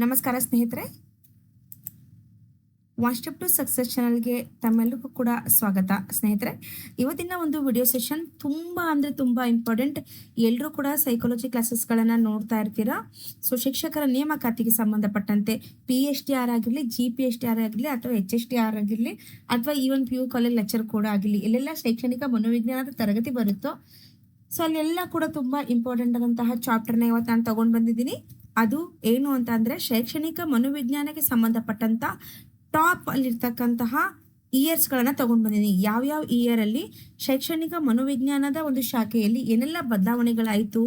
ನಮಸ್ಕಾರ ಸ್ನೇಹಿತರೆ, one step to success ಚಾನಲ್ಗೆ ತಮ್ಮೆಲ್ಲರಿಗೂ ಕೂಡ ಸ್ವಾಗತ. ಸ್ನೇಹಿತರೆ, ಇವತ್ತಿನ ಒಂದು ವಿಡಿಯೋ ಸೆಷನ್ ತುಂಬ ಇಂಪಾರ್ಟೆಂಟ್. ಎಲ್ಲರೂ ಕೂಡ ಸೈಕಾಲಜಿ ಕ್ಲಾಸಸ್ಗಳನ್ನು ನೋಡ್ತಾ ಇರ್ತೀರಾ. ಸೊ ಶಿಕ್ಷಕರ ನೇಮಕಾತಿಗೆ ಸಂಬಂಧಪಟ್ಟಂತೆ PSTR ಆಗಿರಲಿ, GPSTR ಆಗಿರಲಿ, ಅಥವಾ HSTR ಆಗಿರಲಿ, ಅಥವಾ ಈವನ್ PU ಕಾಲೇಜ್ ಲೆಕ್ಚರ್ ಕೂಡ ಆಗಿರಲಿ, ಎಲ್ಲೆಲ್ಲ ಶೈಕ್ಷಣಿಕ ಮನೋವಿಜ್ಞಾನದ ತರಗತಿ ಬರುತ್ತೋ ಸೊ ಅಲ್ಲೆಲ್ಲ ಕೂಡ ತುಂಬಾ ಇಂಪಾರ್ಟೆಂಟ್ ಆದಂತಹ ಚಾಪ್ಟರ್ನ ಇವತ್ತು ನಾನು ತಗೊಂಡು ಬಂದಿದ್ದೀನಿ. ಅದು ಏನು ಅಂತ ಅಂದ್ರೆ ಶೈಕ್ಷಣಿಕ ಮನೋವಿಜ್ಞಾನಕ್ಕೆ ಸಂಬಂಧಪಟ್ಟಂತ ಟಾಪ್ ಅಲ್ಲಿರ್ತಕ್ಕಂತಹ ಇಯರ್ಸ್ಗಳನ್ನ ತಗೊಂಡು ಬಂದಿದ್ದೀನಿ. ಯಾವ್ಯಾವ ಇಯರ್ ಅಲ್ಲಿ ಶೈಕ್ಷಣಿಕ ಮನೋವಿಜ್ಞಾನದ ಒಂದು ಶಾಖೆಯಲ್ಲಿ ಏನೆಲ್ಲ ಬದಲಾವಣೆಗಳಾಯಿತು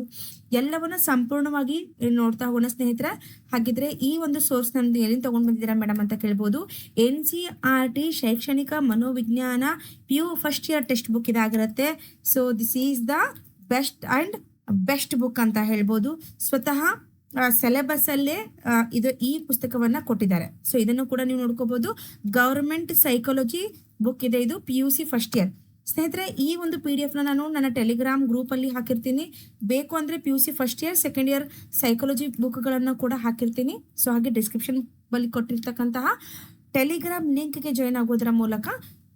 ಎಲ್ಲವನ್ನ ಸಂಪೂರ್ಣವಾಗಿ ನೋಡ್ತಾ ಹೋಗೋಣ ಸ್ನೇಹಿತರೆ. ಹಾಗಿದ್ರೆ ಈ ಒಂದು ಸೋರ್ಸ್ ನಮ್ದು ಎಲ್ಲಿ ತಗೊಂಡ್ ಬಂದಿದ್ದೀರಾ ಮೇಡಮ್ ಅಂತ ಕೇಳ್ಬೋದು. NCERT ಶೈಕ್ಷಣಿಕ ಮನೋವಿಜ್ಞಾನ PU first year text book ಇದಾಗಿರುತ್ತೆ. So this is the best book ಅಂತ ಹೇಳ್ಬೋದು. ಸ್ವತಃ ಸಿಲೆಬಸ್ ಅಲ್ಲೇ ಈ ಪುಸ್ತಕವನ್ನ ಕೊಟ್ಟಿದ್ದಾರೆ. ಸೊ ಇದನ್ನು ಕೂಡ ನೀವು ನೋಡ್ಕೋಬಹುದು. ಗವರ್ಮೆಂಟ್ ಸೈಕಾಲಜಿ ಬುಕ್ ಇದೆ, ಇದು PUC ಫಸ್ಟ್ ಇಯರ್. ಸ್ನೇಹಿತರೆ, ಈ ಒಂದು PDF ನಾನು ನನ್ನ ಟೆಲಿಗ್ರಾಮ್ ಗ್ರೂಪ್ ಅಲ್ಲಿ ಹಾಕಿರ್ತೀನಿ. ಬೇಕು ಅಂದ್ರೆ PUC first year, second year psychology ಬುಕ್ಗಳನ್ನು ಕೂಡ ಹಾಕಿರ್ತೀನಿ. ಸೊ ಹಾಗೆ ಡಿಸ್ಕ್ರಿಪ್ಷನ್ ಬಲ್ಲಿ ಕೊಟ್ಟಿರ್ತಕ್ಕಂತಹ ಟೆಲಿಗ್ರಾಮ್ ಲಿಂಕ್ಗೆ ಜಾಯಿನ್ ಆಗೋದ್ರ ಮೂಲಕ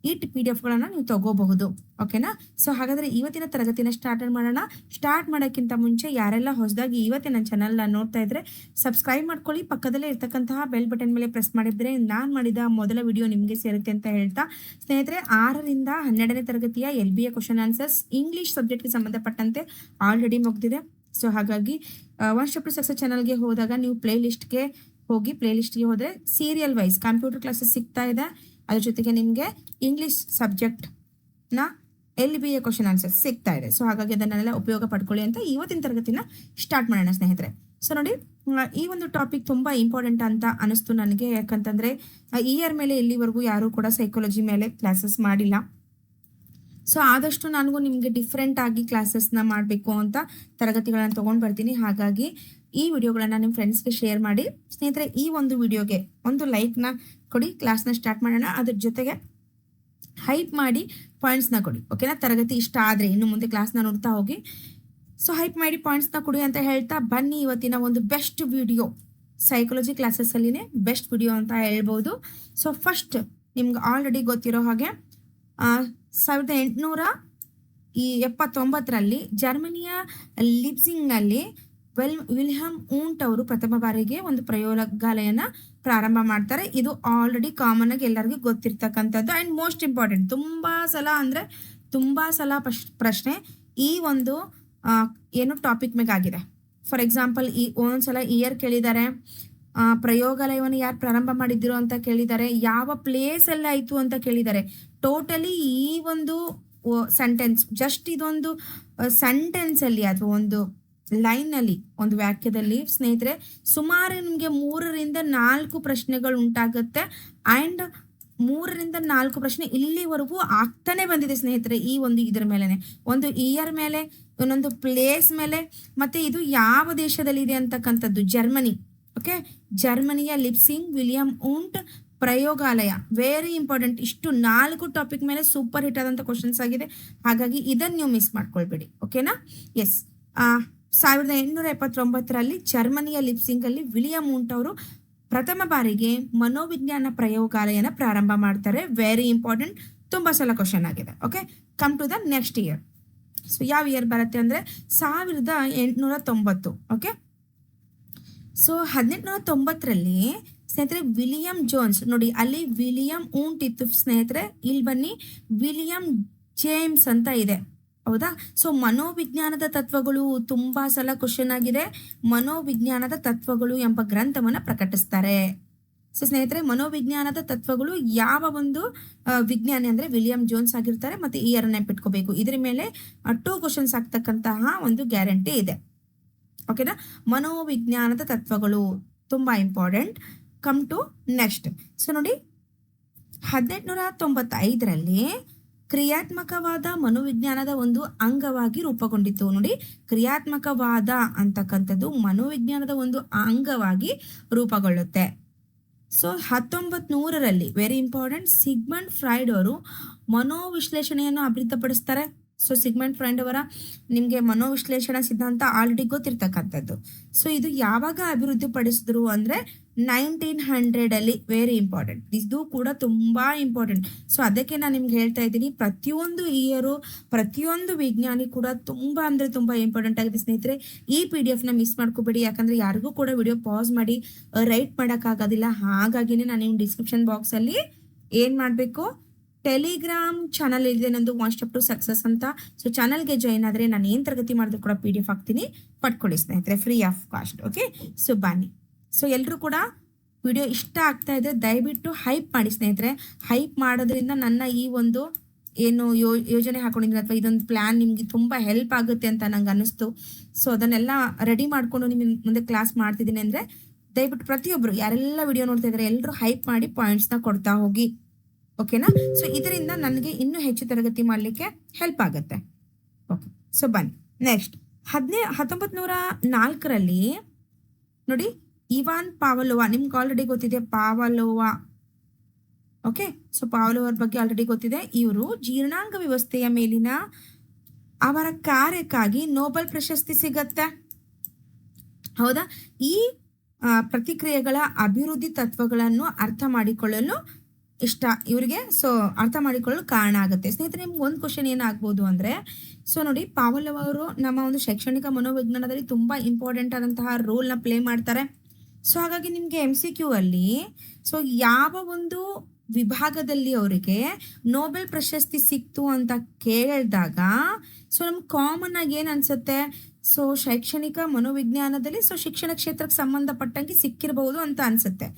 ಈ PDF ನೀವು ತಗೋಬಹುದು. ಓಕೆನಾ? ಸೊ ಹಾಗಾದ್ರೆ ಇವತ್ತಿನ ತರಗತಿನ ಸ್ಟಾರ್ಟ್ ಮಾಡೋಣ. ಸ್ಟಾರ್ಟ್ ಮಾಡೋಕ್ಕಿಂತ ಮುಂಚೆ ಯಾರೆಲ್ಲ ಹೊಸದಾಗಿ ಇವತ್ತಿನ ಚಾನಲ್ ನೋಡ್ತಾ ಇದ್ರೆ ಸಬ್ಸ್ಕ್ರೈಬ್ ಮಾಡ್ಕೊಳ್ಳಿ. ಪಕ್ಕದಲ್ಲೇ ಇರ್ತಕ್ಕಂತಹ ಬೆಲ್ ಬಟನ್ ಮೇಲೆ ಪ್ರೆಸ್ ಮಾಡಿದ್ರೆ ನಾನು ಮಾಡಿದ ಮೊದಲ ವಿಡಿಯೋ ನಿಮಗೆ ಸೇರುತ್ತೆ ಅಂತ ಹೇಳ್ತಾ, ಸ್ನೇಹಿತರೆ, 6ರಿಂದ 12ನೇ ತರಗತಿಯ LBA ಕ್ವಶನ್ ಆನ್ಸರ್ಸ್ ಇಂಗ್ಲಿಷ್ ಸಬ್ಜೆಕ್ಟ್ಗೆ ಸಂಬಂಧಪಟ್ಟಂತೆ ಆಲ್ರೆಡಿ ಮುಗ್ದಿದೆ. ಸೊ ಹಾಗಾಗಿ ಒನ್ ಸ್ಟೆಪ್ ಟು ಸಕ್ಸಸ್ ಚಾನಲ್ಗೆ ಹೋದಾಗ ನೀವು ಪ್ಲೇ ಲಿಸ್ಟ್ಗೆ ಹೋದ್ರೆ ಸೀರಿಯಲ್ ವೈಸ್ ಕಂಪ್ಯೂಟರ್ ಕ್ಲಾಸಸ್ ಸಿಗ್ತಾ ಇದೆ. ಅದ್ರ ಜೊತೆಗೆ ನಿಮಗೆ ಇಂಗ್ಲಿಷ್ ಸಬ್ಜೆಕ್ಟ್ ನ LBA ಕ್ವಶನ್ ಆನ್ಸರ್ ಸಿಗ್ತಾ ಇದೆ. ಸೊ ಹಾಗಾಗಿ ಅದನ್ನೆಲ್ಲ ಉಪಯೋಗ ಪಡ್ಕೊಳ್ಳಿ ಅಂತ ಇವತ್ತಿನ ತರಗತಿನ ಸ್ಟಾರ್ಟ್ ಮಾಡೋಣ ಸ್ನೇಹಿತರೆ. ಸೊ ನೋಡಿ, ಈ ಒಂದು ಟಾಪಿಕ್ ತುಂಬಾ ಇಂಪಾರ್ಟೆಂಟ್ ಅಂತ ಅನಿಸ್ತು ನನಗೆ. ಯಾಕಂತಂದ್ರೆ ಇಯರ್ ಮೇಲೆ ಇಲ್ಲಿವರೆಗೂ ಯಾರು ಕೂಡ ಸೈಕಾಲಜಿ ಮೇಲೆ ಕ್ಲಾಸಸ್ ಮಾಡಿಲ್ಲ. ಸೊ ಆದಷ್ಟು ನನಗೂ ನಿಮಗೆ ಡಿಫ್ರೆಂಟ್ ಆಗಿ ಕ್ಲಾಸಸ್ನ ಮಾಡಬೇಕು ಅಂತ ತರಗತಿಗಳನ್ನ ತಗೊಂಡು ಬರ್ತೀನಿ. ಹಾಗಾಗಿ ಈ ವಿಡಿಯೋಗಳನ್ನ ನಿಮ್ಮ ಫ್ರೆಂಡ್ಸ್ಗೆ ಶೇರ್ ಮಾಡಿ. ಸ್ನೇಹಿತರೆ, ಈ ಒಂದು ವಿಡಿಯೋಗೆ ಒಂದು ಲೈಕ್ನ ಕೊಡಿ. ಕ್ಲಾಸ್ನ ಸ್ಟಾರ್ಟ್ ಮಾಡೋಣ. ಅದ್ರ ಜೊತೆಗೆ ಹೈಪ್ ಮಾಡಿ ಪಾಯಿಂಟ್ಸ್ನ ಕೊಡಿ. ಓಕೆನಾ? ತರಗತಿ ಇಷ್ಟ ಆದರೆ ಇನ್ನು ಮುಂದೆ ಕ್ಲಾಸ್ನ ನೋಡ್ತಾ ಹೋಗಿ. ಸೊ ಹೈಪ್ ಮಾಡಿ ಪಾಯಿಂಟ್ಸ್ನ ಕೊಡಿ ಅಂತ ಹೇಳ್ತಾ ಬನ್ನಿ ಇವತ್ತಿನ ಒಂದು ಬೆಸ್ಟ್ ವಿಡಿಯೋ. ಸೈಕಾಲಜಿ ಕ್ಲಾಸಸ್ ಅಲ್ಲಿನೇ ಬೆಸ್ಟ್ ವಿಡಿಯೋ ಅಂತ ಹೇಳ್ಬೋದು. ಸೊ ಫಸ್ಟ್, ನಿಮ್ಗೆ ಆಲ್ರೆಡಿ ಗೊತ್ತಿರೋ ಹಾಗೆ 1879ರಲ್ಲಿ ಜರ್ಮನಿಯ ಲಿಪ್ಸಿಂಗ್ನಲ್ಲಿ ವಿಲ್ಹಮ್ ಊಂಟ್ ಅವರು ಪ್ರಥಮ ಬಾರಿಗೆ ಒಂದು ಪ್ರಯೋಗಾಲಯನ ಪ್ರಾರಂಭ ಮಾಡ್ತಾರೆ. ಇದು ಆಲ್ರೆಡಿ ಕಾಮನ್ ಆಗಿ ಎಲ್ಲರಿಗೂ ಗೊತ್ತಿರ್ತಕ್ಕಂಥದ್ದು ಅಂಡ್ ಮೋಸ್ಟ್ ಇಂಪಾರ್ಟೆಂಟ್. ತುಂಬಾ ಸಲ ಪ್ರಶ್ನೆ ಈ ಒಂದು ಏನು ಟಾಪಿಕ್ ಮೇಗಾಗಿದೆ. ಫಾರ್ ಎಕ್ಸಾಂಪಲ್, ಒಂದೊಂದ್ಸಲ ಇಯರ್ ಕೇಳಿದ್ದಾರೆ, ಪ್ರಯೋಗಾಲಯವನ್ನು ಯಾರು ಪ್ರಾರಂಭ ಮಾಡಿದ್ರು ಅಂತ ಕೇಳಿದ್ದಾರೆ, ಯಾವ ಪ್ಲೇಸ್ ಎಲ್ಲ ಆಯ್ತು ಅಂತ ಕೇಳಿದ್ದಾರೆ. ಟೋಟಲಿ ಈ ಒಂದು ಸೆಂಟೆನ್ಸ್, ಜಸ್ಟ್ ಇದೊಂದು ಸೆಂಟೆನ್ಸ್ ಅಲ್ಲಿ ಅಥವಾ ಒಂದು ಲೈನ್ ಅಲ್ಲಿ, ಒಂದು ವಾಕ್ಯದಲ್ಲಿ ಸ್ನೇಹಿತರೆ ಸುಮಾರು ನಿಮ್ಗೆ 3ರಿಂದ 4 ಪ್ರಶ್ನೆಗಳು ಉಂಟಾಗುತ್ತೆ. ಅಂಡ್ 3ರಿಂದ 4 ಪ್ರಶ್ನೆ ಇಲ್ಲಿವರೆಗೂ ಆಗ್ತಾನೆ ಬಂದಿದೆ ಸ್ನೇಹಿತರೆ. ಈ ಒಂದು ಇದ್ರ ಮೇಲೆನೆ, ಒಂದು ಇಯರ್ ಮೇಲೆ, ಇನ್ನೊಂದು ಪ್ಲೇಸ್ ಮೇಲೆ, ಮತ್ತೆ ಇದು ಯಾವ ದೇಶದಲ್ಲಿ ಇದೆ ಅಂತಕ್ಕಂಥದ್ದು, ಜರ್ಮನಿ. ಓಕೆ, ಜರ್ಮನಿಯ ಲಿಪ್ಸಿಂಗ್ ವಿಲಿಯಂ ಊಂಟ್ ಪ್ರಯೋಗಾಲಯ, ವೆರಿ ಇಂಪಾರ್ಟೆಂಟ್. ಇಷ್ಟು 4 ಟಾಪಿಕ್ ಮೇಲೆ ಸೂಪರ್ ಹಿಟ್ ಆದಂತ ಕ್ವಶನ್ಸ್ ಆಗಿದೆ. ಹಾಗಾಗಿ ಇದನ್ನ ನೀವು ಮಿಸ್ ಮಾಡ್ಕೊಳ್ಬೇಡಿ. ಓಕೆನಾ? ಎಸ್, 1879ರಲ್ಲಿ ಜರ್ಮನಿಯ ಲಿಪ್ಸಿಂಗ್ ಅಲ್ಲಿ ವಿಲಿಯಂ ಊಂಟ್ ಅವರು ಪ್ರಥಮ ಬಾರಿಗೆ ಮನೋವಿಜ್ಞಾನ ಪ್ರಯೋಗಾಲಯನ ಪ್ರಾರಂಭ ಮಾಡ್ತಾರೆ. ವೆರಿ ಇಂಪಾರ್ಟೆಂಟ್, ತುಂಬಾ ಸಲ ಕ್ವಶನ್ ಆಗಿದೆ. Okay, come to the next year. So ಯಾವ ಇಯರ್ ಬರುತ್ತೆ ಅಂದ್ರೆ 1890. ಓಕೆ, ಸೊ 1890ರಲ್ಲಿ ಸ್ನೇಹಿತರೆ ವಿಲಿಯಂ ಜೋನ್ಸ್, ನೋಡಿ ಅಲ್ಲಿ ವಿಲಿಯಂ ಊಂಟ್ ಇತ್ತು ಸ್ನೇಹಿತರೆ, ಇಲ್ಲಿ ಬನ್ನಿ ವಿಲಿಯಂ ಜೇಮ್ಸ್ ಅಂತ ಇದೆ. ಹೌದಾ? ಸೊ ಮನೋವಿಜ್ಞಾನದ ತತ್ವಗಳು ತುಂಬಾ ಸಲ ಕ್ವಶನ್ ಆಗಿದೆ. ಮನೋವಿಜ್ಞಾನದ ತತ್ವಗಳು ಎಂಬ ಗ್ರಂಥವನ್ನ ಪ್ರಕಟಿಸ್ತಾರೆ. ಸೊ ಸ್ನೇಹಿತರೆ, ಮನೋವಿಜ್ಞಾನದ ತತ್ವಗಳು ಯಾವ ಒಂದು ವಿಜ್ಞಾನಿ ಅಂದ್ರೆ ವಿಲಿಯಂ ಜೋನ್ಸ್ ಆಗಿರ್ತಾರೆ. ಮತ್ತೆ ಇಯರ್ ನೆನ್ಪಿಟ್ಕೋಬೇಕು. ಇದ್ರ ಮೇಲೆ 2 ಕ್ವಶನ್ಸ್ ಆಗ್ತಕ್ಕಂತಹ ಒಂದು ಗ್ಯಾರಂಟಿ ಇದೆ. ಓಕೆನಾ? ಮನೋವಿಜ್ಞಾನದ ತತ್ವಗಳು ತುಂಬಾ important. Come to next. So ನೋಡಿ, 1895ರಲ್ಲಿ ಕ್ರಿಯಾತ್ಮಕವಾದ ಮನೋವಿಜ್ಞಾನದ ಒಂದು ಅಂಗವಾಗಿ ರೂಪುಗೊಂಡಿತ್ತು. ನೋಡಿ, ಕ್ರಿಯಾತ್ಮಕವಾದ ಅಂತಕ್ಕಂಥದ್ದು ಮನೋವಿಜ್ಞಾನದ ಒಂದು ಅಂಗವಾಗಿ ರೂಪುಗೊಳ್ಳುತ್ತೆ. ಸೊ 1900ರಲ್ಲಿ ವೆರಿ ಇಂಪಾರ್ಟೆಂಟ್, ಸಿಗ್ಮಂಡ್ ಫ್ರಾಯ್ಡ್ ಅವರು ಮನೋವಿಶ್ಲೇಷಣೆಯನ್ನು ಅಭಿವೃದ್ಧಿಪಡಿಸ್ತಾರೆ. ಸೊ ಸಿಗ್ಮೆಂಟ್ ಫ್ರೆಂಡ್ ಅವರ ನಿಮಗೆ ಮನೋವಿಶ್ಲೇಷಣಾ ಸಿದ್ಧಾಂತ ಆಲ್ರೆಡಿ ಗೊತ್ತಿರ್ತಕ್ಕಂಥದ್ದು. ಸೊ ಇದು ಯಾವಾಗ ಅಭಿವೃದ್ಧಿ ಪಡಿಸಿದ್ರು ಅಂದರೆ 1900 ವೆರಿ ಇಂಪಾರ್ಟೆಂಟ್. ಇದು ಕೂಡ ತುಂಬ ಇಂಪಾರ್ಟೆಂಟ್. ಸೊ ಅದಕ್ಕೆ ನಾನು ನಿಮ್ಗೆ ಹೇಳ್ತಾ ಇದ್ದೀನಿ, ಪ್ರತಿಯೊಂದು ಇಯರು ಪ್ರತಿಯೊಂದು ವಿಜ್ಞಾನಿ ಕೂಡ ತುಂಬ ಅಂದರೆ ತುಂಬ ಇಂಪಾರ್ಟೆಂಟ್ ಆಗಿದೆ ಸ್ನೇಹಿತರೆ. ಈ PDF ಮಿಸ್ ಮಾಡ್ಕೋಬೇಡಿ, ಯಾಕಂದರೆ ಯಾರಿಗೂ ಕೂಡ ವಿಡಿಯೋ ಪಾಸ್ ಮಾಡಿ ರೈಟ್ ಮಾಡೋಕ್ಕಾಗೋದಿಲ್ಲ. ಹಾಗಾಗಿನೇ ನಾನು ನಿಮ್ಮ ಡಿಸ್ಕ್ರಿಪ್ಷನ್ ಬಾಕ್ಸಲ್ಲಿ ಏನು ಮಾಡಬೇಕು, ಟೆಲಿಗ್ರಾಮ್ ಚಾನಲ್ ಇದೆ ನಂದು, ಒನ್ ಸ್ಟೆಪ್ ಟು ಸಕ್ಸಸ್ ಅಂತ. ಸೊ ಚಾನಲ್ಗೆ ಜಾಯಿನ್ ಆದರೆ ನಾನು ಏನು ತರಗತಿ ಮಾಡಿದ್ರು ಕೂಡ PDF ಹಾಕ್ತೀನಿ, ಪಡ್ಕೊಳ್ಳಿ ಸ್ನೇಹಿತರೆ, free of cost. Okay, so ಬನ್ನಿ. ಸೊ ಎಲ್ಲರೂ ಕೂಡ ವಿಡಿಯೋ ಇಷ್ಟ ಆಗ್ತಾ ಇದ್ರೆ ದಯವಿಟ್ಟು ಹೈಪ್ ಮಾಡಿ ಸ್ನೇಹಿತರೆ. ಹೈಪ್ ಮಾಡೋದ್ರಿಂದ ನನ್ನ ಈ ಒಂದು ಏನು ಯೋಜನೆ ಹಾಕೊಂಡಿದ್ದೀನಿ ಅಥವಾ ಇದೊಂದು ಪ್ಲ್ಯಾನ್ ನಿಮಗೆ ತುಂಬ ಹೆಲ್ಪ್ ಆಗುತ್ತೆ ಅಂತ ನಂಗೆ ಅನ್ನಿಸ್ತು. ಸೊ ಅದನ್ನೆಲ್ಲ ರೆಡಿ ಮಾಡಿಕೊಂಡು ನಿಮಗೆ ಮುಂದೆ ಕ್ಲಾಸ್ ಮಾಡ್ತಿದ್ದೀನಿ ಅಂದರೆ ದಯವಿಟ್ಟು ಪ್ರತಿಯೊಬ್ಬರು ಯಾರೆಲ್ಲ ವಿಡಿಯೋ ನೋಡ್ತಾ ಇದ್ದಾರೆ ಎಲ್ಲರೂ ಹೈಪ್ ಮಾಡಿ ಪಾಯಿಂಟ್ಸ್ನ ಕೊಡ್ತಾ ಹೋಗಿ. ಓಕೆನಾ? ಸೊ ಇದರಿಂದ ನನಗೆ ಇನ್ನೂ ಹೆಚ್ಚು ತರಗತಿ ಮಾಡಲಿಕ್ಕೆ ಹೆಲ್ಪ್ ಆಗುತ್ತೆ. ಓಕೆ, ಸೊ ಬನ್ನಿ ನೆಕ್ಸ್ಟ್. 1904 ನೋಡಿ, ಇವಾನ್ ಪಾವಲೋವಾ, ನಿಮ್ಗೆ ಆಲ್ರೆಡಿ ಗೊತ್ತಿದೆ ಪಾವಲೋವಾ. ಓಕೆ, ಸೊ ಪಾವಲೋವರ ಬಗ್ಗೆ ಆಲ್ರೆಡಿ ಗೊತ್ತಿದೆ. ಇವರು ಜೀರ್ಣಾಂಗ ವ್ಯವಸ್ಥೆಯ ಮೇಲಿನ ಅವರ ಕಾರ್ಯಕ್ಕಾಗಿ ನೊಬೆಲ್ ಪ್ರಶಸ್ತಿ ಸಿಗತ್ತೆ. ಹೌದಾ? ಈ ಪ್ರತಿಕ್ರಿಯೆಗಳ ಅಭಿವೃದ್ಧಿ ತತ್ವಗಳನ್ನು ಅರ್ಥ ಮಾಡಿಕೊಳ್ಳಲು ಇವರಿಗೆ ಸೊ ಅರ್ಥ ಮಾಡಿಕೊಳ್ಳಲು ಕಾರಣ ಆಗುತ್ತೆ. ಸ್ನೇಹಿತರೆ, ನಿಮ್ಗೆ ಒಂದು ಕ್ವಶನ್ ಏನಾಗ್ಬೋದು ಅಂದರೆ, ಸೊ ನೋಡಿ, ಪಾವಲೋವ್ ಅವರು ನಮ್ಮ ಒಂದು ಶೈಕ್ಷಣಿಕ ಮನೋವಿಜ್ಞಾನದಲ್ಲಿ ತುಂಬ ಇಂಪಾರ್ಟೆಂಟ್ ಆದಂತಹ ರೋಲ್ನ ಪ್ಲೇ ಮಾಡ್ತಾರೆ. ಸೊ ಹಾಗಾಗಿ ನಿಮಗೆ MCQ ಅಲ್ಲಿ ಸೊ ಯಾವ ಒಂದು ವಿಭಾಗದಲ್ಲಿ ಅವರಿಗೆ ನೊಬೆಲ್ ಪ್ರಶಸ್ತಿ ಸಿಕ್ತು ಅಂತ ಕೇಳಿದಾಗ ಸೊ ನಮ್ಗೆ ಕಾಮನ್ ಆಗಿ ಏನು ಅನ್ಸುತ್ತೆ, ಸೊ ಶೈಕ್ಷಣಿಕ ಮನೋವಿಜ್ಞಾನದಲ್ಲಿ ಸೊ ಶಿಕ್ಷಣ ಕ್ಷೇತ್ರಕ್ಕೆ ಸಂಬಂಧಪಟ್ಟಂಗೆ ಸಿಕ್ಕಿರಬಹುದು ಅಂತ ಅನ್ಸುತ್ತೆ.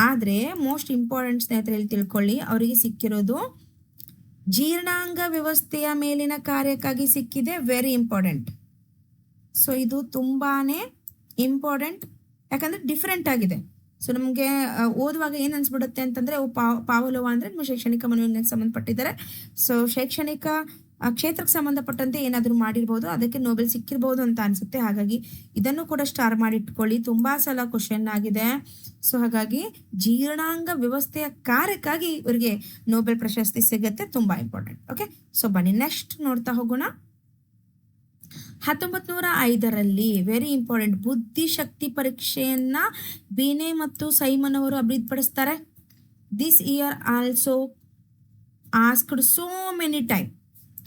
ಆದರೆ ಮೋಸ್ಟ್ ಇಂಪಾರ್ಟೆಂಟ್ ಸ್ನೇಹಿತರೆ ಇಲ್ಲಿ ತಿಳ್ಕೊಳ್ಳಿ, ಅವರಿಗೆ ಸಿಕ್ಕಿರೋದು ಜೀರ್ಣಾಂಗ ವ್ಯವಸ್ಥೆಯ ಮೇಲಿನ ಕಾರ್ಯಕ್ಕಾಗಿ ಸಿಕ್ಕಿದೆ. Very important. ಸೊ ಇದು ತುಂಬಾನೇ ಇಂಪಾರ್ಟೆಂಟ್, ಯಾಕಂದ್ರೆ ಡಿಫ್ರೆಂಟ್ ಆಗಿದೆ. ಸೊ ನಮಗೆ ಓದುವಾಗ ಏನು ಅನ್ಸ್ಬಿಡುತ್ತೆ ಅಂತಂದ್ರೆ, ಪಾವಲೋವಾ ಅಂದ್ರೆ ನಿಮ್ಮ ಶೈಕ್ಷಣಿಕ ಮನೋವಿಜ್ಞಾನಕ್ಕೆ ಸಂಬಂಧಪಟ್ಟಿದ್ದಾರೆ, ಸೊ ಶೈಕ್ಷಣಿಕ ಕ್ಷೇತ್ರಕ್ಕೆ ಸಂಬಂಧಪಟ್ಟಂತೆ ಏನಾದರೂ ಮಾಡಿರ್ಬೋದು, ಅದಕ್ಕೆ ನೊಬೆಲ್ ಸಿಕ್ಕಿರ್ಬೋದು ಅಂತ ಅನ್ಸುತ್ತೆ. ಹಾಗಾಗಿ ಇದನ್ನು ಕೂಡ ಸ್ಟಾರ್ ಮಾಡಿ ಇಟ್ಕೊಳ್ಳಿ, ತುಂಬಾ ಸಲ ಕ್ವಶನ್ ಆಗಿದೆ. ಸೊ ಹಾಗಾಗಿ ಜೀರ್ಣಾಂಗ ವ್ಯವಸ್ಥೆಯ ಕಾರ್ಯಕ್ಕಾಗಿ ಇವರಿಗೆ ನೊಬೆಲ್ ಪ್ರಶಸ್ತಿ ಸಿಗುತ್ತೆ, ತುಂಬಾ ಇಂಪಾರ್ಟೆಂಟ್. ಓಕೆ, ಸೊ ಬನ್ನಿ ನೆಕ್ಸ್ಟ್ ನೋಡ್ತಾ ಹೋಗೋಣ. 1905 ವೆರಿ ಇಂಪಾರ್ಟೆಂಟ್, ಬುದ್ಧಿಶಕ್ತಿ ಪರೀಕ್ಷೆಯನ್ನ ಬೀನೆ ಮತ್ತು ಸೈಮನ್ ಅವರು ಅಭಿವೃದ್ಧಿಪಡಿಸ್ತಾರೆ. This year also asked so many time,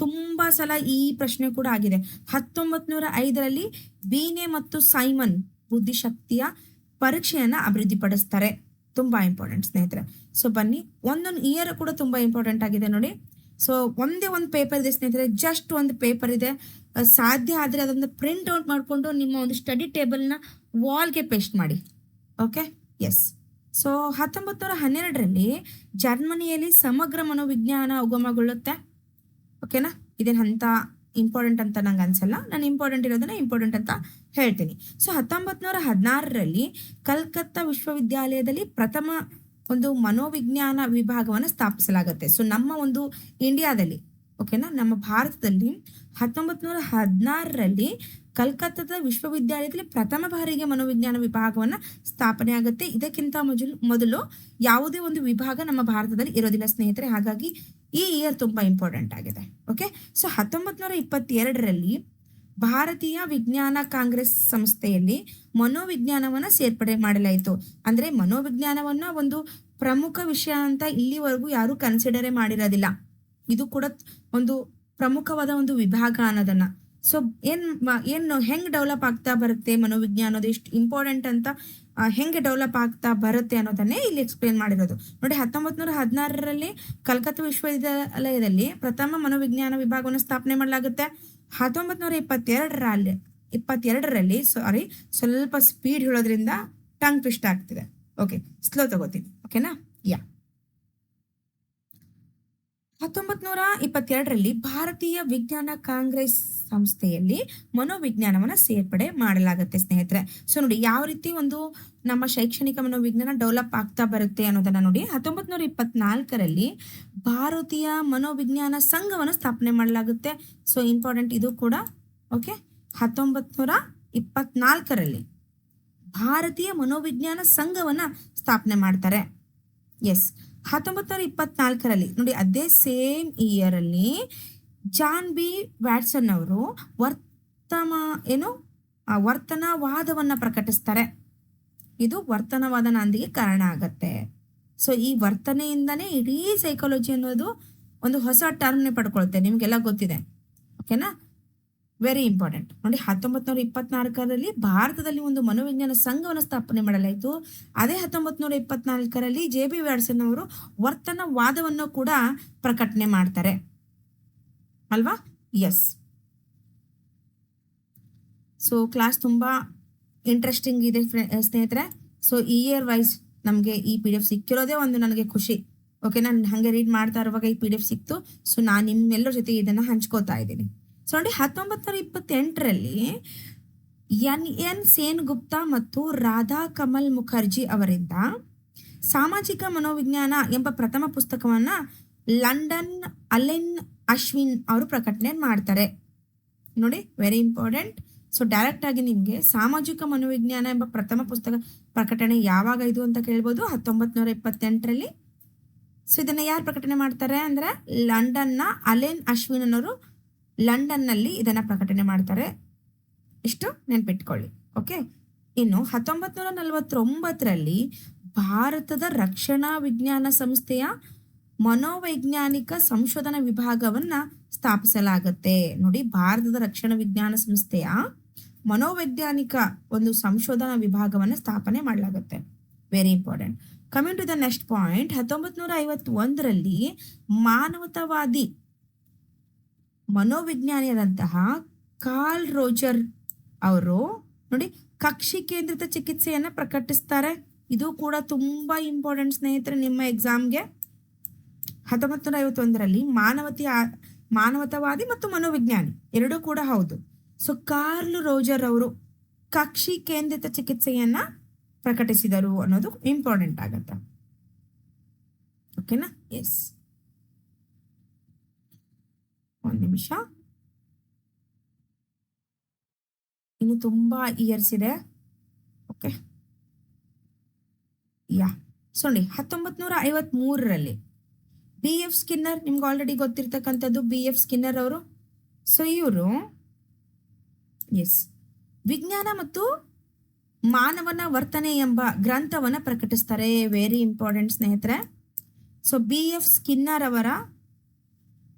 ತುಂಬ ಸಲ ಈ ಪ್ರಶ್ನೆ ಕೂಡ ಆಗಿದೆ. 1905 ಬೀನೆ ಮತ್ತು ಸೈಮನ್ ಬುದ್ಧಿಶಕ್ತಿಯ ಪರೀಕ್ಷೆಯನ್ನ ಅಭಿವೃದ್ಧಿಪಡಿಸ್ತಾರೆ. ತುಂಬಾ ಇಂಪಾರ್ಟೆಂಟ್ ಸ್ನೇಹಿತರೆ. ಸೊ ಬನ್ನಿ, ಒಂದೊಂದು ಇಯರ್ ಕೂಡ ತುಂಬಾ ಇಂಪಾರ್ಟೆಂಟ್ ಆಗಿದೆ ನೋಡಿ. ಸೊ ಒಂದೇ ಒಂದು ಪೇಪರ್ ಇದೆ ಸ್ನೇಹಿತರೆ, ಜಸ್ಟ್ ಒಂದು ಪೇಪರ್ ಇದೆ. ಸಾಧ್ಯ ಆದರೆ ಅದನ್ನು ಪ್ರಿಂಟ್ ಔಟ್ ಮಾಡಿಕೊಂಡು ನಿಮ್ಮ ಒಂದು ಸ್ಟಡಿ ಟೇಬಲ್ನ ವಾಲ್ಗೆ ಪೇಸ್ಟ್ ಮಾಡಿ. Okay, yes. ಸೊ 1912 ಜರ್ಮನಿಯಲ್ಲಿ ಸಮಗ್ರ ಮನೋವಿಜ್ಞಾನ ಉಗಮಗೊಳ್ಳುತ್ತೆ. ಓಕೆನಾ? ಇದೇನು ಅಂತ ಇಂಪಾರ್ಟೆಂಟ್ ಅಂತ ನಂಗೆ ಅನ್ಸಲ್ಲ, ನಾನು ಇಂಪಾರ್ಟೆಂಟ್ ಇರೋದನ್ನ ಇಂಪಾರ್ಟೆಂಟ್ ಅಂತ ಹೇಳ್ತೀನಿ. ಸೊ 1916 ಕಲ್ಕತ್ತಾ ವಿಶ್ವವಿದ್ಯಾಲಯದಲ್ಲಿ ಪ್ರಥಮ ಒಂದು ಮನೋವಿಜ್ಞಾನ ವಿಭಾಗವನ್ನು ಸ್ಥಾಪಿಸಲಾಗುತ್ತೆ. ಸೊ ನಮ್ಮ ಒಂದು ಇಂಡಿಯಾದಲ್ಲಿ, ಓಕೆನಾ, ನಮ್ಮ ಭಾರತದಲ್ಲಿ 1916 ಕಲ್ಕತ್ತಾದ ವಿಶ್ವವಿದ್ಯಾಲಯದಲ್ಲಿ ಪ್ರಥಮ ಬಾರಿಗೆ ಮನೋವಿಜ್ಞಾನ ವಿಭಾಗವನ್ನು ಸ್ಥಾಪನೆ ಆಗುತ್ತೆ. ಇದಕ್ಕಿಂತ ಮೊದಲು ಯಾವುದೇ ಒಂದು ವಿಭಾಗ ನಮ್ಮ ಭಾರತದಲ್ಲಿ ಇರೋದಿಲ್ಲ ಸ್ನೇಹಿತರೆ. ಹಾಗಾಗಿ ಈ ಇಯರ್ ತುಂಬಾ ಇಂಪಾರ್ಟೆಂಟ್ ಆಗಿದೆ. ಓಕೆ, ಸೊ 1922 ಭಾರತೀಯ ವಿಜ್ಞಾನ ಕಾಂಗ್ರೆಸ್ ಸಂಸ್ಥೆಯಲ್ಲಿ ಮನೋವಿಜ್ಞಾನವನ್ನ ಸೇರ್ಪಡೆ ಮಾಡಲಾಯಿತು. ಅಂದ್ರೆ ಮನೋವಿಜ್ಞಾನವನ್ನ ಒಂದು ಪ್ರಮುಖ ವಿಷಯ ಅಂತ ಇಲ್ಲಿವರೆಗೂ ಯಾರು ಕನ್ಸಿಡರೇ ಮಾಡಿರೋದಿಲ್ಲ. ಇದು ಕೂಡ ಒಂದು ಪ್ರಮುಖವಾದ ಒಂದು ವಿಭಾಗ ಅನ್ನೋದನ್ನ. ಸೊ ಹೆಂಗ್ ಡೆವಲಪ್ ಆಗ್ತಾ ಬರುತ್ತೆ ಮನೋವಿಜ್ಞಾನ, ಎಷ್ಟು ಇಂಪಾರ್ಟೆಂಟ್ ಅಂತ ಹೆಂಗೆ ಡೆವಲಪ್ ಆಗ್ತಾ ಬರುತ್ತೆ ಅನ್ನೋದನ್ನೇ ಇಲ್ಲಿ ಎಕ್ಸ್ಪ್ಲೇನ್ ಮಾಡಿರೋದು ನೋಡಿ. 1916 ಕಲ್ಕತ್ತಾ ವಿಶ್ವವಿದ್ಯಾಲಯದಲ್ಲಿ ಪ್ರಥಮ ಮನೋವಿಜ್ಞಾನ ವಿಭಾಗವನ್ನು ಸ್ಥಾಪನೆ ಮಾಡಲಾಗುತ್ತೆ. 1922 ಸಾರಿ, ಸ್ವಲ್ಪ ಸ್ಪೀಡ್ ಹೇಳೋದ್ರಿಂದ ಟಂಗ್ ಟ್ವಿಸ್ಟ್ ಆಗ್ತಿದೆ. ಓಕೆ, ಸ್ಲೋ ತಗೋತೀನಿ. ಓಕೆನಾ? ಯಾ 1922 ಭಾರತೀಯ ವಿಜ್ಞಾನ ಕಾಂಗ್ರೆಸ್ ಸಂಸ್ಥೆಯಲ್ಲಿ ಮನೋವಿಜ್ಞಾನವನ್ನ ಸೇರ್ಪಡೆ ಮಾಡಲಾಗುತ್ತೆ ಸ್ನೇಹಿತರೆ. ಸೊ ನೋಡಿ ಯಾವ ರೀತಿ ಒಂದು ನಮ್ಮ ಶೈಕ್ಷಣಿಕ ಮನೋವಿಜ್ಞಾನ ಡೆವಲಪ್ ಆಗ್ತಾ ಬರುತ್ತೆ ಅನ್ನೋದನ್ನ ನೋಡಿ. 1924 ಭಾರತೀಯ ಮನೋವಿಜ್ಞಾನ ಸಂಘವನ್ನು ಸ್ಥಾಪನೆ ಮಾಡಲಾಗುತ್ತೆ. ಸೊ ಇಂಪಾರ್ಟೆಂಟ್ ಇದು ಕೂಡ. ಓಕೆ, 1924 ಭಾರತೀಯ ಮನೋವಿಜ್ಞಾನ ಸಂಘವನ್ನ ಸ್ಥಾಪನೆ ಮಾಡ್ತಾರೆ. ಎಸ್, 1924 ನೋಡಿ, ಅದೇ ಸೇಮ್ ಇಯರ್ ಅಲ್ಲಿ ಜಾನ್ ಬಿ ವ್ಯಾಟ್ಸನ್ ಅವರು ವರ್ತಮ ಏನು ವರ್ತನವಾದವನ್ನ ಪ್ರಕಟಿಸ್ತಾರೆ. ಇದು ವರ್ತನವಾದ ನಾಂದಿಗೆ ಕಾರಣ ಆಗತ್ತೆ. ಸೊ ಈ ವರ್ತನೆಯಿಂದನೇ ಇಡೀ ಸೈಕಾಲಜಿ ಅನ್ನೋದು ಒಂದು ಹೊಸ ಟರ್ಮ್ನೇ ಪಡ್ಕೊಳುತ್ತೆ. ನಿಮ್ಗೆಲ್ಲ ಗೊತ್ತಿದೆ, ಓಕೆನಾ? Very important. ನೋಡಿ, 1924ರಲ್ಲಿ ಭಾರತದಲ್ಲಿ ಒಂದು ಮನೋವಿಜ್ಞಾನ ಸಂಘವನ್ನು ಸ್ಥಾಪನೆ ಮಾಡಲಾಯಿತು. ಅದೇ 1924ರಲ್ಲಿ JB ವ್ಯಾಟ್ಸನ್ ಅವರು ವರ್ತನವಾದವನ್ನು ಕೂಡ ಪ್ರಕಟಣೆ ಮಾಡ್ತಾರೆ ಅಲ್ವಾ? ಎಸ್. ಸೊ ಕ್ಲಾಸ್ ತುಂಬಾ ಇಂಟ್ರೆಸ್ಟಿಂಗ್ ಇದೆ ಸ್ನೇಹಿತರೆ. ಸೊ ಇಯರ್ ವೈಸ್ ನಮಗೆ ಈ PDF ಸಿಕ್ಕಿರೋದೇ ಒಂದು ನನಗೆ ಖುಷಿ. ಓಕೆ, ನಾನು ಹಾಗೆ ರೀಡ್ ಮಾಡ್ತಾ ಇರುವಾಗ ಈ PDF ಸಿಕ್ತು. ಸೊ ನಾನು ನಿಮ್ಮೆಲ್ಲರ ಜೊತೆ ಇದನ್ನ ಹಂಚ್ಕೋತಾ ಇದ್ದೀನಿ. ಸೊ ನೋಡಿ, 1928ರಲ್ಲಿ NN ಸೇನ್ಗುಪ್ತಾ ಮತ್ತು ರಾಧಾ ಕಮಲ್ ಮುಖರ್ಜಿ ಅವರಿಂದ ಸಾಮಾಜಿಕ ಮನೋವಿಜ್ಞಾನ ಎಂಬ ಪ್ರಥಮ ಪುಸ್ತಕವನ್ನ ಲಂಡನ್ ಅಲೆನ್ ಅಶ್ವಿನ್ ಅವರು ಪ್ರಕಟಣೆ ಮಾಡ್ತಾರೆ. ನೋಡಿ, ವೆರಿ ಇಂಪಾರ್ಟೆಂಟ್. ಸೊ ಡೈರೆಕ್ಟ್ ಆಗಿ ನಿಮ್ಗೆ ಸಾಮಾಜಿಕ ಮನೋವಿಜ್ಞಾನ ಎಂಬ ಪ್ರಥಮ ಪುಸ್ತಕ ಪ್ರಕಟಣೆ ಯಾವಾಗ ಇದು ಅಂತ ಕೇಳ್ಬೋದು, 1928ರಲ್ಲಿ. ಸೊ ಇದನ್ನ ಯಾರು ಪ್ರಕಟಣೆ ಮಾಡ್ತಾರೆ ಅಂದ್ರೆ ಲಂಡನ್ನ ಅಲೆನ್ ಅಶ್ವಿನ್ ಅನ್ನೋರು ಲಂಡನ್ನಲ್ಲಿ ಇದನ್ನ ಪ್ರಕಟಣೆ ಮಾಡ್ತಾರೆ. ಇಷ್ಟು ನೆನ್ಪಿಟ್ಕೊಳ್ಳಿ. ಓಕೆ, ಇನ್ನು 1949ರಲ್ಲಿ ಭಾರತದ ರಕ್ಷಣಾ ವಿಜ್ಞಾನ ಸಂಸ್ಥೆಯ ಮನೋವೈಜ್ಞಾನಿಕ ಸಂಶೋಧನಾ ವಿಭಾಗವನ್ನ ಸ್ಥಾಪಿಸಲಾಗುತ್ತೆ. ನೋಡಿ, ಭಾರತದ ರಕ್ಷಣಾ ವಿಜ್ಞಾನ ಸಂಸ್ಥೆಯ ಮನೋವೈಜ್ಞಾನಿಕ ಒಂದು ಸಂಶೋಧನಾ ವಿಭಾಗವನ್ನ ಸ್ಥಾಪನೆ ಮಾಡಲಾಗುತ್ತೆ. Very important. Coming to the next point, 1951ರಲ್ಲಿ ಮಾನವತಾವಾದಿ ಮನೋವಿಜ್ಞಾನಿಯಾದಂತಹ ಕಾರ್ಲ್ ರೋಜರ್ ಅವರು ನೋಡಿ ಕಕ್ಷಿ ಕೇಂದ್ರಿತ ಚಿಕಿತ್ಸೆಯನ್ನ ಪ್ರಕಟಿಸ್ತಾರೆ. ಇದು ಕೂಡ ತುಂಬಾ ಇಂಪಾರ್ಟೆಂಟ್ ಸ್ನೇಹಿತರೆ ನಿಮ್ಮ ಎಕ್ಸಾಮ್ಗೆ. 1951ರಲ್ಲಿ ಮಾನವತಾವಾದಿ ಮತ್ತು ಮನೋವಿಜ್ಞಾನಿ ಎರಡೂ ಕೂಡ ಹೌದು. ಸೊ ಕಾರ್ಲ್ ರೋಜರ್ ಅವರು ಕಕ್ಷಿ ಕೇಂದ್ರಿತ ಚಿಕಿತ್ಸೆಯನ್ನ ಪ್ರಕಟಿಸಿದರು ಅನ್ನೋದು ಇಂಪಾರ್ಟೆಂಟ್ ಆಗತ್ತ. ಓಕೆನಾ? ಎಸ್, ಒಂದು ನಿಮಿಷ. ಇನ್ನು ತುಂಬಾ ಇಯರ್ಸ್ ಇದೆ. ಓಕೆ, ಯಾ. ಸೊ ನೋಡಿ, 1953ರಲ್ಲಿ BF ಸ್ಕಿನ್ನರ್, ನಿಮ್ಗೆ ಆಲ್ರೆಡಿ ಗೊತ್ತಿರ್ತಕ್ಕಂಥದ್ದು BF ಸ್ಕಿನ್ನರ್ ಅವರು. ಸೊ ಇವರು ಎಸ್ ವಿಜ್ಞಾನ ಮತ್ತು ಮಾನವನ ವರ್ತನೆ ಎಂಬ ಗ್ರಂಥವನ್ನ ಪ್ರಕಟಿಸ್ತಾರೆ. ವೆರಿ ಇಂಪಾರ್ಟೆಂಟ್ ಸ್ನೇಹಿತರೆ. ಸೊ BF ಸ್ಕಿನ್ನರ್ ಅವರ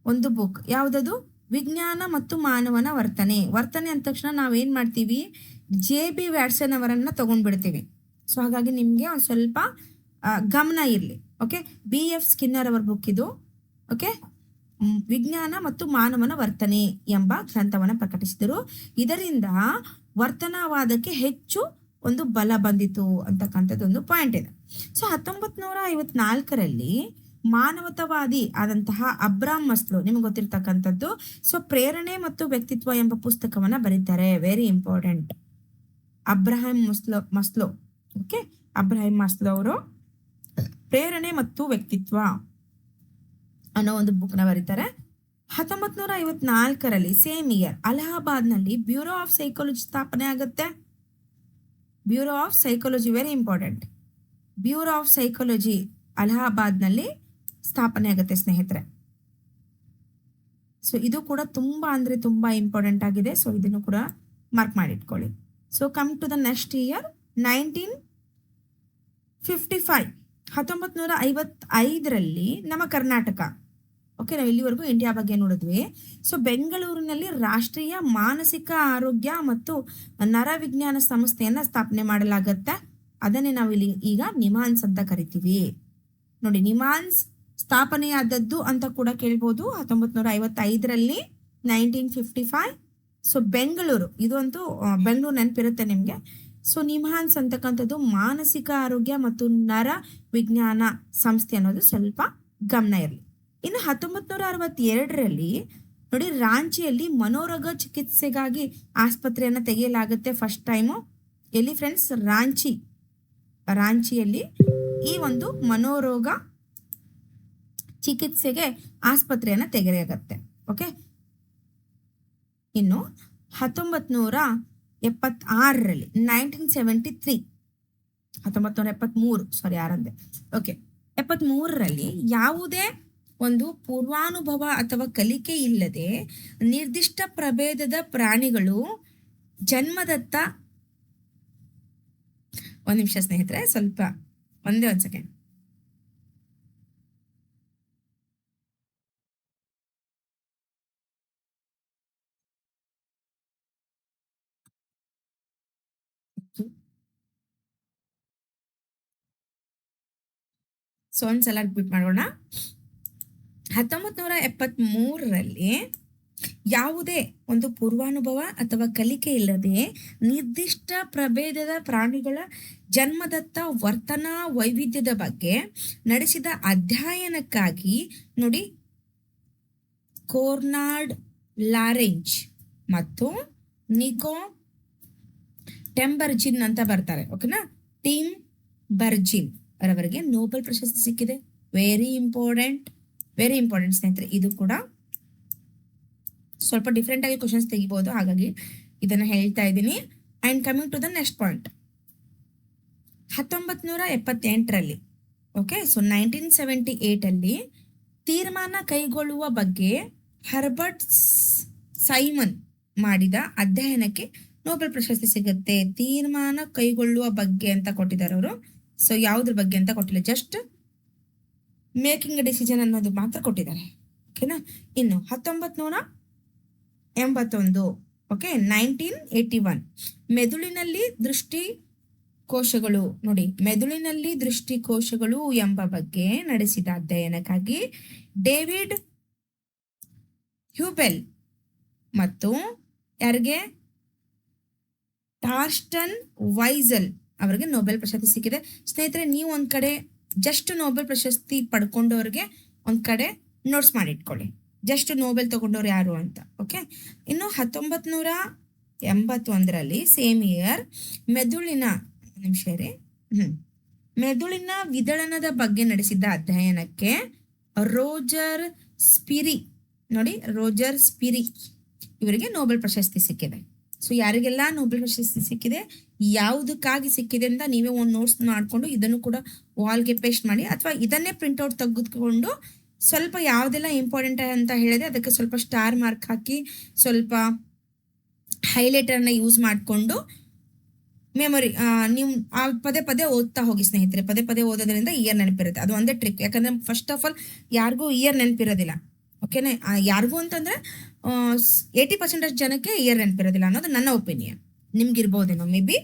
ಒಂದು ಬುಕ್ ಯಾವುದದು? ವಿಜ್ಞಾನ ಮತ್ತು ಮಾನವನ ವರ್ತನೆ. ವರ್ತನೆ ಅಂದ ತಕ್ಷಣ ನಾವೇನ್ ಮಾಡ್ತೀವಿ, JB ವ್ಯಾಟ್ಸನ್ ಅವರನ್ನ ತಗೊಂಡ್ಬಿಡ್ತೀವಿ. ಸೊ ಹಾಗಾಗಿ ನಿಮ್ಗೆ ಒಂದು ಸ್ವಲ್ಪ ಗಮನ ಇರಲಿ. ಓಕೆ, BF ಸ್ಕಿನ್ನರ್ ಅವರ ಬುಕ್ ಇದು. ಓಕೆ, ವಿಜ್ಞಾನ ಮತ್ತು ಮಾನವನ ವರ್ತನೆ ಎಂಬ ಗ್ರಂಥವನ್ನ ಪ್ರಕಟಿಸಿದರು. ಇದರಿಂದ ವರ್ತನವಾದಕ್ಕೆ ಹೆಚ್ಚು ಒಂದು ಬಲ ಬಂದಿತು ಅಂತಕ್ಕಂಥದ್ದು ಒಂದು ಪಾಯಿಂಟ್ ಇದೆ. ಸೊ 1954ರಲ್ಲಿ ಮಾನವತಾವಾದಿ ಆದಂತಹ ಅಬ್ರಾಮ್ ಮಸ್ಲೋ, ನಿಮ್ಗೆ ಗೊತ್ತಿರ್ತಕ್ಕಂಥದ್ದು. ಸೊ ಪ್ರೇರಣೆ ಮತ್ತು ವ್ಯಕ್ತಿತ್ವ ಎಂಬ ಪುಸ್ತಕವನ್ನ ಬರೀತಾರೆ. Very important. Abraham Maslow. Okay, Abraham Maslow ಅವರು ಪ್ರೇರಣೆ ಮತ್ತು ವ್ಯಕ್ತಿತ್ವ ಅನ್ನೋ ಒಂದು ಬುಕ್ ನ ಬರೀತಾರೆ. 1954ರಲ್ಲಿ ಸೇಮ್ ಇಯರ್ ಅಲಹಾಬಾದ್ನಲ್ಲಿ ಬ್ಯೂರೋ ಆಫ್ ಸೈಕಾಲಜಿ ಸ್ಥಾಪನೆ ಆಗುತ್ತೆ. Bureau of psychology, very important. Bureau of psychology ಅಲಹಾಬಾದ್ನಲ್ಲಿ ಸ್ಥಾಪನೆ ಆಗುತ್ತೆ ಸ್ನೇಹಿತರೆ. ಸೊ ಇದು ಕೂಡ ತುಂಬಾ ಅಂದ್ರೆ ತುಂಬಾ ಇಂಪಾರ್ಟೆಂಟ್ ಆಗಿದೆ. ಸೊ ಇದನ್ನು ಕೂಡ ಮಾರ್ಕ್ ಮಾಡಿ ಇಟ್ಕೊಳ್ಳಿ. So come to the next year 1955. 1955ರಲ್ಲಿ ನಮ್ಮ ಕರ್ನಾಟಕ. ಓಕೆ, ನಾವು ಇಲ್ಲಿವರೆಗೂ ಇಂಡಿಯಾ ಬಗ್ಗೆ ನೋಡಿದ್ವಿ. ಸೊ ಬೆಂಗಳೂರಿನಲ್ಲಿ ರಾಷ್ಟ್ರೀಯ ಮಾನಸಿಕ ಆರೋಗ್ಯ ಮತ್ತು ನರವಿಜ್ಞಾನ ಸಂಸ್ಥೆಯನ್ನ ಸ್ಥಾಪನೆ ಮಾಡಲಾಗತ್ತೆ. ಅದನ್ನೇ ನಾವು ಇಲ್ಲಿ ಈಗ ನಿಮಾನ್ಸ್ ಅಂತ ಕರಿತೀವಿ. ನೋಡಿ, ನಿಮಾನ್ಸ್ ಸ್ಥಾಪನೆಯಾದದ್ದು ಅಂತ ಕೂಡ ಕೇಳ್ಬೋದು. 1955ರಲ್ಲಿ 1955. ಸೊ ಬೆಂಗಳೂರು, ಇದು ಅಂತೂ ಬೆಂಗಳೂರು ನೆನಪಿರುತ್ತೆ ನಿಮ್ಗೆ. ಸೊ ನಿಮ್ಹಾನ್ಸ್ ಅಂತಕ್ಕಂಥದ್ದು ಮಾನಸಿಕ ಆರೋಗ್ಯ ಮತ್ತು ನರ ವಿಜ್ಞಾನ ಸಂಸ್ಥೆ ಅನ್ನೋದು ಸ್ವಲ್ಪ ಗಮನ ಇರಲಿ. ಇನ್ನು 1962ರಲ್ಲಿ ನೋಡಿ ರಾಂಚಿಯಲ್ಲಿ ಮನೋರೋಗ ಚಿಕಿತ್ಸೆಗಾಗಿ ಆಸ್ಪತ್ರೆಯನ್ನ ತೆಗೆಯಲಾಗುತ್ತೆ ಫಸ್ಟ್ ಟೈಮು. ಎಲ್ಲಿ ಫ್ರೆಂಡ್ಸ್? ರಾಂಚಿಯಲ್ಲಿ ಈ ಒಂದು ಮನೋರೋಗ ಚಿಕಿತ್ಸೆಗೆ ಆಸ್ಪತ್ರೆಯನ್ನ ತೆಗೆಯಲಾಗತ್ತೆ. ಓಕೆ, ಇನ್ನು 1976ರಲ್ಲಿ 1973 1973 ಸಾರಿ ಯಾರಂದೆ. ಓಕೆ, 73ರಲ್ಲಿ ಯಾವುದೇ ಒಂದು ಪೂರ್ವಾನುಭವ ಅಥವಾ ಕಲಿಕೆ ಇಲ್ಲದೆ ನಿರ್ದಿಷ್ಟ ಪ್ರಭೇದದ ಪ್ರಾಣಿಗಳು ಜನ್ಮದತ್ತ. ಒಂದು ನಿಮಿಷ ಸ್ನೇಹಿತರೆ, ಸ್ವಲ್ಪ ಒಂದೇ ಒಂದು ಸೆಕೆಂಡ್. ಸೊ ಒಂದ್ಸಲ ರಿಪೀಟ್ ಮಾಡೋಣ. 1973ರಲ್ಲಿ ಯಾವುದೇ ಒಂದು ಪೂರ್ವಾನುಭವ ಅಥವಾ ಕಲಿಕೆ ಇಲ್ಲದೆ ನಿರ್ದಿಷ್ಟ ಪ್ರಭೇದದ ಪ್ರಾಣಿಗಳ ಜನ್ಮದತ್ತ ವರ್ತನಾ ವೈವಿಧ್ಯದ ಬಗ್ಗೆ ನಡೆಸಿದ ಅಧ್ಯಯನಕ್ಕಾಗಿ ನೋಡಿ ಕೋರ್ನಾರ್ಡ್ ಲಾರೆಂಜ್ ಮತ್ತು ನಿಕೋ ಟೆಂಬರ್ಜಿನ್ ಅಂತ ಬರ್ತಾರೆ. ಓಕೆನಾ, ಟಿಮ್ ಬರ್ಜಿನ್ ಅವರವರಿಗೆ ನೋಬೆಲ್ ಪ್ರಶಸ್ತಿ ಸಿಕ್ಕಿದೆ. ವೆರಿ ಇಂಪಾರ್ಟೆಂಟ್ ಸ್ನೇಹಿತರೆ. ಇದು ಕೂಡ ಸ್ವಲ್ಪ ಡಿಫ್ರೆಂಟ್ ಆಗಿ ಕ್ವಶನ್ಸ್ ತೆಗಿಬಹುದು, ಹಾಗಾಗಿ ಇದನ್ನ ಹೇಳ್ತಾ ಇದ್ದೀನಿ. And coming to the next point, 1978ರಲ್ಲಿ ಓಕೆ, ಸೊ 1978 ತೀರ್ಮಾನ ಕೈಗೊಳ್ಳುವ ಬಗ್ಗೆ ಹರ್ಬರ್ಟ್ ಸೈಮನ್ ಮಾಡಿದ ಅಧ್ಯಯನಕ್ಕೆ ನೋಬೆಲ್ ಪ್ರಶಸ್ತಿ ಸಿಗುತ್ತೆ. ತೀರ್ಮಾನ ಕೈಗೊಳ್ಳುವ ಬಗ್ಗೆ ಅಂತ ಕೊಟ್ಟಿದ್ದಾರೆ ಅವರು. ಸೊ ಯಾವುದ್ರ ಬಗ್ಗೆ ಅಂತ ಕೊಟ್ಟಿಲ್ಲ, ಜಸ್ಟ್ ಮೇಕಿಂಗ್ ಡಿಸಿಷನ್ ಅನ್ನೋದು ಮಾತ್ರ ಕೊಟ್ಟಿದ್ದಾರೆ. ಓಕೆನಾ. ಇನ್ನು 1981 ಓಕೆ 1981 ಮೆದುಳಿನಲ್ಲಿ ದೃಷ್ಟಿಕೋಶಗಳು ನೋಡಿ, ಮೆದುಳಿನಲ್ಲಿ ದೃಷ್ಟಿಕೋಶಗಳು ಎಂಬ ಬಗ್ಗೆ ನಡೆಸಿದ ಅಧ್ಯಯನಕ್ಕಾಗಿ ಡೇವಿಡ್ ಹ್ಯೂಬೆಲ್ ಮತ್ತು ಯಾರಿಗೆ ಟಾರ್ಸ್ಟನ್ ವೈಸಲ್ ಅವರಿಗೆ ನೋಬೆಲ್ ಪ್ರಶಸ್ತಿ ಸಿಕ್ಕಿದೆ. ಸ್ನೇಹಿತರೆ, ನೀವು ಒಂದ್ ಕಡೆ ಜಸ್ಟ್ ನೋಬೆಲ್ ಪ್ರಶಸ್ತಿ ಪಡ್ಕೊಂಡವ್ರಿಗೆ ಒಂದ್ ಕಡೆ ನೋಟ್ಸ್ ಮಾಡಿಟ್ಕೊಳ್ಳಿ, ಜಸ್ಟ್ ನೋಬೆಲ್ ತಗೊಂಡವ್ರು ಯಾರು ಅಂತ. ಓಕೆ. ಇನ್ನು 1981ರಲ್ಲಿ ಸೇಮ್ ಇಯರ್ ಮೆದುಳಿನ ವಿದಳನದ ಬಗ್ಗೆ ನಡೆಸಿದ ಅಧ್ಯಯನಕ್ಕೆ ರೋಜರ್ ಸ್ಪಿರಿ ಇವರಿಗೆ ನೋಬೆಲ್ ಪ್ರಶಸ್ತಿ ಸಿಕ್ಕಿದೆ. ಸೊ ಯಾರಿಗೆಲ್ಲ ನೋಬೆಲ್ ಪ್ರಶಸ್ತಿ ಸಿಕ್ಕಿದೆ, ಯಾವುದಕ್ಕಾಗಿ ಸಿಕ್ಕಿದೆ ಅಂತ ನೀವೇ ಒಂದು ನೋಟ್ಸ್ ಮಾಡ್ಕೊಂಡು ಇದನ್ನು ಕೂಡ ವಾಲ್ಗೆ ಪೇಸ್ಟ್ ಮಾಡಿ, ಅಥವಾ ಇದನ್ನೇ ಪ್ರಿಂಟ್ಔಟ್ ತೆಗೆದುಕೊಂಡು ಸ್ವಲ್ಪ ಯಾವುದೆಲ್ಲ ಇಂಪಾರ್ಟೆಂಟ್ ಅಂತ ಹೇಳಿದೆ ಅದಕ್ಕೆ ಸ್ವಲ್ಪ ಸ್ಟಾರ್ ಮಾರ್ಕ್ ಹಾಕಿ ಸ್ವಲ್ಪ ಹೈಲೈಟರ್ನ ಯೂಸ್ ಮಾಡಿಕೊಂಡು ಮೆಮೊರಿ ನೀವು ಪದೇ ಪದೇ ಓದ್ತಾ ಹೋಗಿ ಸ್ನೇಹಿತರೆ. ಪದೇ ಪದೇ ಓದೋದ್ರಿಂದ ಇಯರ್ ನೆನಪಿರುತ್ತೆ, ಅದು ಒಂದೇ ಟ್ರಿಕ್. ಯಾಕಂದ್ರೆ ಫಸ್ಟ್ ಆಫ್ ಆಲ್ ಯಾರಿಗೂ ಇಯರ್ ನೆನಪಿರೋದಿಲ್ಲ. ಓಕೆನಾ, ಯಾರಿಗೂ ಅಂತಂದ್ರೆ 80% ಜನಕ್ಕೆ ಇಯರ್ ನೆನಪಿರೋದಿಲ್ಲ ಅನ್ನೋದು ನನ್ನ ಒಪಿನಿಯನ್. ನಿಮ್ಗಿರ್ಬೋದೇನೋ ಮೇ ಬಿ.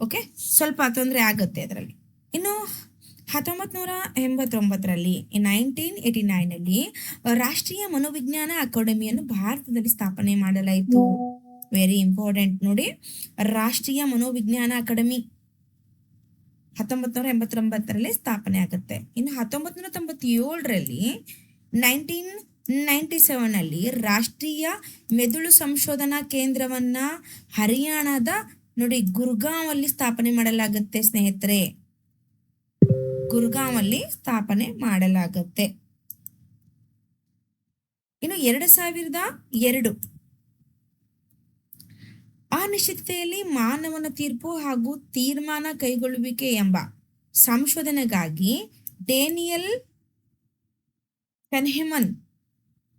ಓಕೆ, ಸ್ವಲ್ಪ ತೊಂದರೆ ಆಗುತ್ತೆ ಅದರಲ್ಲಿ. ಇನ್ನು 1989ರಲ್ಲಿ 1989ರಲ್ಲಿ ರಾಷ್ಟ್ರೀಯ ಮನೋವಿಜ್ಞಾನ ಅಕಾಡೆಮಿಯನ್ನು ಭಾರತದಲ್ಲಿ ಸ್ಥಾಪನೆ ಮಾಡಲಾಯಿತು. ವೆರಿ ಇಂಪಾರ್ಟೆಂಟ್ ನೋಡಿ, ರಾಷ್ಟ್ರೀಯ ಮನೋವಿಜ್ಞಾನ ಅಕಾಡೆಮಿ 1989ರಲ್ಲಿ ಸ್ಥಾಪನೆ ಆಗುತ್ತೆ. ಇನ್ನು 1997ರಲ್ಲಿ 1997ನಲ್ಲಿ ರಾಷ್ಟ್ರೀಯ ಮೆದುಳು ಸಂಶೋಧನಾ ಕೇಂದ್ರವನ್ನ ಹರಿಯಾಣದ ನೋಡಿ ಗುರ್ಗಾಂವ್ ಅಲ್ಲಿ ಸ್ಥಾಪನೆ ಮಾಡಲಾಗುತ್ತೆ ಸ್ನೇಹಿತರೆ. ಗುರ್ಗಾಂವ್ ಅಲ್ಲಿ ಸ್ಥಾಪನೆ ಮಾಡಲಾಗುತ್ತೆ. ಇನ್ನು 2002 ಅನಿಶ್ಚಿತತೆಯಲ್ಲಿ ಮಾನವನ ತೀರ್ಪು ಹಾಗೂ ತೀರ್ಮಾನ ಕೈಗೊಳ್ಳುವಿಕೆ ಎಂಬ ಸಂಶೋಧನೆಗಾಗಿ ಡೇನಿಯಲ್ ಕನ್ಹೆಮನ್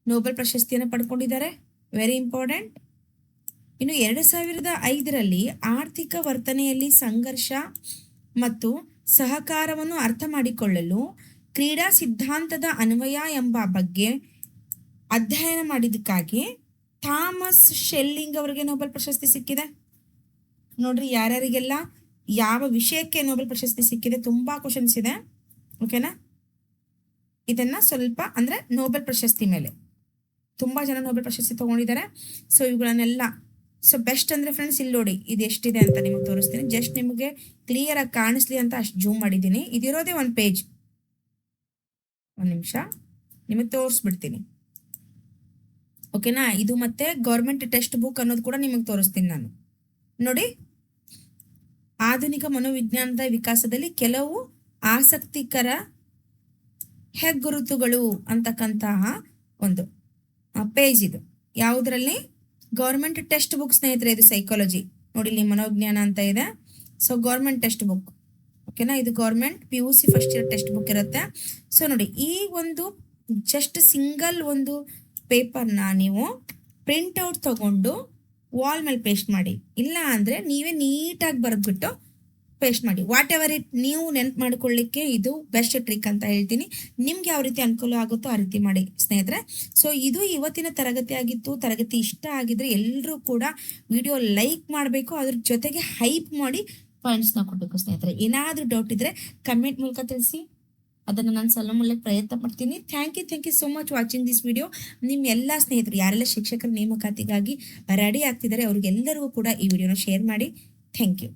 ನೋಬೆಲ್ ಪ್ರಶಸ್ತಿಯನ್ನು ಪಡ್ಕೊಂಡಿದ್ದಾರೆ. Very important. ಇನ್ನು 2005ರಲ್ಲಿ ಆರ್ಥಿಕ ವರ್ತನೆಯಲ್ಲಿ ಸಂಘರ್ಷ ಮತ್ತು ಸಹಕಾರವನ್ನು ಅರ್ಥ ಮಾಡಿಕೊಳ್ಳಲು ಕ್ರೀಡಾ ಸಿದ್ಧಾಂತದ ಅನ್ವಯ ಎಂಬ ಬಗ್ಗೆ ಅಧ್ಯಯನ ಮಾಡಿದ್ದಕ್ಕಾಗಿ ಥಾಮಸ್ ಶೆಲ್ಲಿಂಗ್ ಅವರಿಗೆ ನೋಬೆಲ್ ಪ್ರಶಸ್ತಿ ಸಿಕ್ಕಿದೆ. ನೋಡ್ರಿ ಯಾರ್ಯಾರಿಗೆಲ್ಲ ಯಾವ ವಿಷಯಕ್ಕೆ ನೋಬೆಲ್ ಪ್ರಶಸ್ತಿ ಸಿಕ್ಕಿದೆ, ತುಂಬಾ ಕ್ವಶನ್ಸ್ ಇದೆ. ಓಕೆನಾ, ಇದನ್ನ ಸ್ವಲ್ಪ ಅಂದ್ರೆ ನೋಬೆಲ್ ಪ್ರಶಸ್ತಿ ಮೇಲೆ ತುಂಬಾ ಜನ ನೋಬೆಲ್ ಪ್ರಶಸ್ತಿ ತಗೊಂಡಿದ್ದಾರೆ. ಸೊ ಇವುಗಳನ್ನೆಲ್ಲ ಸೊ ಬೆಸ್ಟ್ ಅಂದ್ರೆ ಫ್ರೆಂಡ್ಸ್ ಇಲ್ಲಿ ನೋಡಿ ಇದು ಎಷ್ಟಿದೆ ಅಂತ ನಿಮಗೆ ತೋರಿಸ್ತೀನಿ. ಜಸ್ಟ್ ನಿಮಗೆ ಕ್ಲಿಯರ್ ಆಗಿ ಕಾಣಿಸ್ಲಿ ಅಂತ ಅಷ್ಟು ಜೂಮ್ ಮಾಡಿದ್ದೀನಿ. ಇದಿರೋದೇ ಒಂದು ಪೇಜ್, ಒಂದು ನಿಮಿಷ ನಿಮಗೆ ತೋರಿಸ್ಬಿಡ್ತೀನಿ. ಓಕೆನಾ, ಇದು ಮತ್ತೆ ಗೌರ್ಮೆಂಟ್ ಟೆಕ್ಸ್ಟ್ ಬುಕ್ ಅನ್ನೋದು ಕೂಡ ನಿಮಗೆ ತೋರಿಸ್ತೀನಿ ನಾನು. ನೋಡಿ, ಆಧುನಿಕ ಮನೋವಿಜ್ಞಾನದ ವಿಕಾಸದಲ್ಲಿ ಕೆಲವು ಆಸಕ್ತಿಕರ ಹೆಗ್ಗುರುತುಗಳು ಅಂತಕ್ಕಂತಹ ಒಂದು ಪೇಜ್ ಇದು. ಯಾವುದರಲ್ಲಿ? ಗೌರ್ಮೆಂಟ್ ಟೆಕ್ಸ್ಟ್ ಬುಕ್ ಸ್ನೇಹಿತರೆ. ಇದು ಸೈಕಾಲಜಿ ನೋಡಿ, ಇಲ್ಲಿ ಮನೋವಿಜ್ಞಾನ ಅಂತ ಇದೆ. So government text book. ಓಕೆನಾ, ಇದು government PUC first year text book ಇರುತ್ತೆ. ಸೊ ನೋಡಿ, ಈ ಒಂದು ಜಸ್ಟ್ ಸಿಂಗಲ್ ಒಂದು ಪೇಪರ್ನ ನೀವು ಪ್ರಿಂಟ್ಔಟ್ ತಗೊಂಡು ವಾಲ್ ಮೇಲೆ ಪೇಸ್ಟ್ ಮಾಡಿ, ಇಲ್ಲ ಅಂದರೆ ನೀವೇ ನೀಟಾಗಿ ಬರೆದ್ಬಿಟ್ಟು ಪೇಸ್ಟ್ ಮಾಡಿ. ವಾಟ್ ಎವರ್ ಇಟ್, ನೀವು ನೆನ್ಪು ಮಾಡ್ಕೊಳ್ಳಿಕ್ಕೆ ಇದು ಬೆಸ್ಟ್ ಟ್ರಿಕ್ ಅಂತ ಹೇಳ್ತೀನಿ. ನಿಮ್ಗೆ ಯಾವ ರೀತಿ ಅನುಕೂಲ ಆಗುತ್ತೋ ಆ ರೀತಿ ಮಾಡಿ ಸ್ನೇಹಿತರೆ. ಸೊ ಇದು ಇವತ್ತಿನ ತರಗತಿ ಆಗಿತ್ತು. ತರಗತಿ ಇಷ್ಟ ಆಗಿದ್ರೆ ಎಲ್ಲರೂ ಕೂಡ ವಿಡಿಯೋ ಲೈಕ್ ಮಾಡಬೇಕು, ಅದ್ರ ಜೊತೆಗೆ ಹೈಪ್ ಮಾಡಿ ಪಾಯಿಂಟ್ಸ್ನ ಕೊಡಬೇಕು ಸ್ನೇಹಿತರೆ. ಏನಾದರೂ ಡೌಟ್ ಇದ್ರೆ ಕಮೆಂಟ್ ಮೂಲಕ ತಿಳಿಸಿ, ಅದನ್ನು ನಾನು ಸಲ ಮೂಲಕ ಪ್ರಯತ್ನ ಪಡ್ತೀನಿ. Thank you so much watching this video. ನಿಮ್ಮ ಎಲ್ಲ ಸ್ನೇಹಿತರು ಯಾರೆಲ್ಲ ಶಿಕ್ಷಕರ ನೇಮಕಾತಿಗಾಗಿ ರೆಡಿ ಆಗ್ತಿದ್ದಾರೆ ಅವ್ರಿಗೆಲ್ಲರಿಗೂ ಕೂಡ ಈ ವಿಡಿಯೋನ ಶೇರ್ ಮಾಡಿ. Thank you.